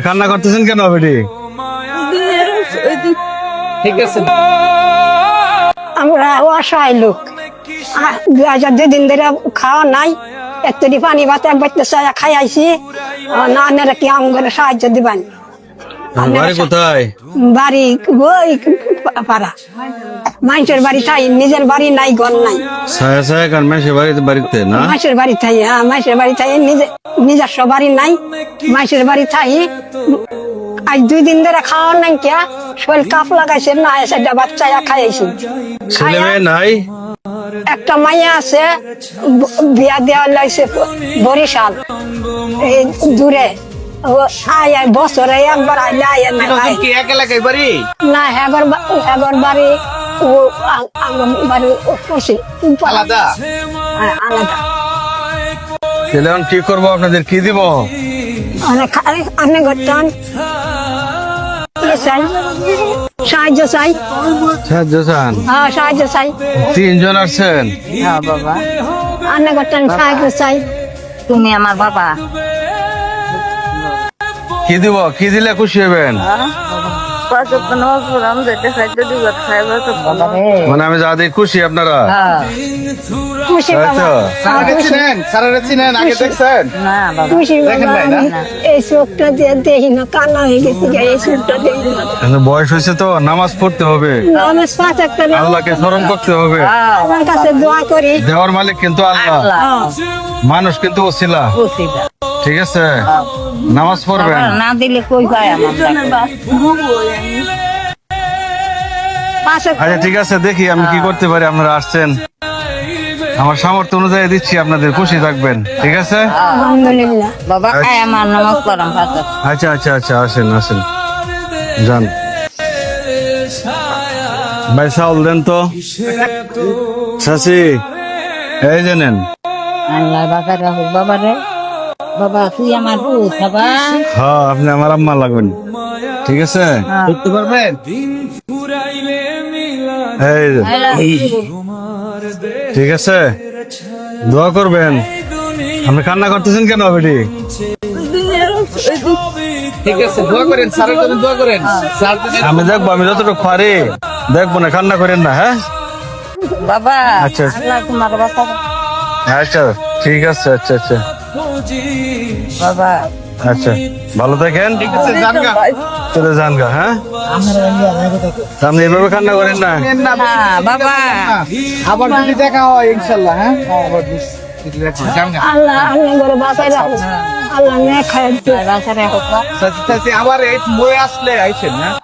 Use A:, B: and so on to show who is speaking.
A: কান্না করতেছেন কেন বেটি?
B: ঠিক আছে,
C: আমরা অসহায় লোক, 2002 ধরে খাওয়া নাই, একটু পানি ভাত এক বাড়তে চাই খাই আইছি। না আপনারা কি আমাদের সাহায্য দিবেন?
A: বাড়ি কোথায়?
C: বাড়ি ওই পাড়া, মানুষের বাড়ি থাই, নিজের বাড়ি নাই, ঘর নাই।
A: ছায়া ছায়া কান মেসে বাড়িতে না?
C: মাসের বাড়ি থাই, হ্যাঁ মাসের বাড়ি থাই, নিজস্ব বাড়ি নাই, মাসের বাড়ি থাই। আজ 2 দিন ধরে খাওয়া নাই, কে শরীর কাপ লাগাইছে না, সেটা বাচ্চা খাইছি।
A: ছেলে মেয়ে নাই?
C: একটা মাইয়া আছে, বিয়া দেওয়া লাগছে বরিশাল, এই দূরে। বছরে একবার আইলে আয় না,
B: কি এক এলাকায় বাড়ি?
C: না হেগর বাড়ি ও আমার বাড়ি করছি
B: আলাদা?
C: আলাদা।
A: ছেলে এখন কি করবো, আপনাদের কি দিব?
C: আপনি করতেন সাহায্য চাই,
A: সাহায্য চান?
C: হ্যাঁ সাহায্য চাই।
A: 3 জন আসছেন?
D: হ্যাঁ বাবা,
C: আপনি করতেন সাহায্য চাই।
D: তুমি আমার বাবা।
A: কি দিব? কি দিলে খুশি হবেন? মানে আমি যা দিই খুশি আপনারা?
C: খুশি
A: তাই
C: বাবা,
A: তো?
B: সারারে চিনেন? আগে দেখছেন?
D: না বাবা,
C: খুশি
B: দেখেন
C: বাবা।
B: নাই না?
C: আমি এই চোখটা দিয়ে দেখি না, কান্না হয়ে গেছি, এই চোখটা দেখি না।
A: এখন বয়স হয়েছে তো, নামাজ পড়তে হবে,
C: আমার 5 একটা
A: আল্লাহকে স্মরণ করতে হবে।
C: আমার কাছে দোয়া করি।
A: দেওয়ার মালিক কিন্তু আল্লাহ, মানুষ কিন্তু ওসিলা। ঠিক আছে, নামাজ পড়বেন।
D: না দিলে কই পায় আমার
C: পাশে
A: আচ্ছা ঠিক আছে, দেখি আমি কি করতে পারি। আপনারা আসছেন, আমার সামর্থ্য অনুযায়ী দিচ্ছি, আপনাদের খুশি থাকবেন। ঠিক আছে?
C: আলহামদুলিল্লাহ।
D: বাবা, খায় আমার নামাজ পড়াম ভাত।
A: আচ্ছা আচ্ছা আচ্ছা, আসেন আসেন, যান। ভাই চাউল দেন তো। চাচি, এই যে নেন।
D: আল্লাহ বাবা রাহুল বাবা রে, বাবা তুই আমার ভূত বাবা।
A: হ্যাঁ, আপনি আমার আম্মা লাগবেন। ঠিক আছে?
B: করতে পারবেন?
A: এই যে, ঠিক আছে, দোয়া করবেন। আপনি কান্না করতেছেন কেন বেটি?
B: ঠিক আছে, দোয়া করেন, সারার জন্য দোয়া করেন। স্যার যদি
A: আমি দেখবো, আমি যতটুকু পারি দেখবো না, কান্না করেন না। হ্যাঁ
D: বাবা,
A: আচ্ছা।
D: আল্লাহ তোমার বাবা।
A: আচ্ছা ঠিক আছে, আচ্ছা আচ্ছা
D: বাবা
A: আচ্ছা, ভালো থাকেন,
B: ঠিক আছে, যান গা।
A: চলে যান গা। হ্যাঁ, আপনি এভাবে কান্না করেন না।
B: না,
D: বাবা,
B: আবার যদি দেখা হয় ইনশাল্লাহ। হ্যাঁ, আবার যদি দেখা হয়, যান গা।
C: আল্লাহ আল্লাহ করে বাঁচাই রাখো, আল্লাহ মেয়ে খায়।
D: বাবা রে হোক।
B: চাচি, আবার এই বই আসলে আইছেন। হ্যাঁ,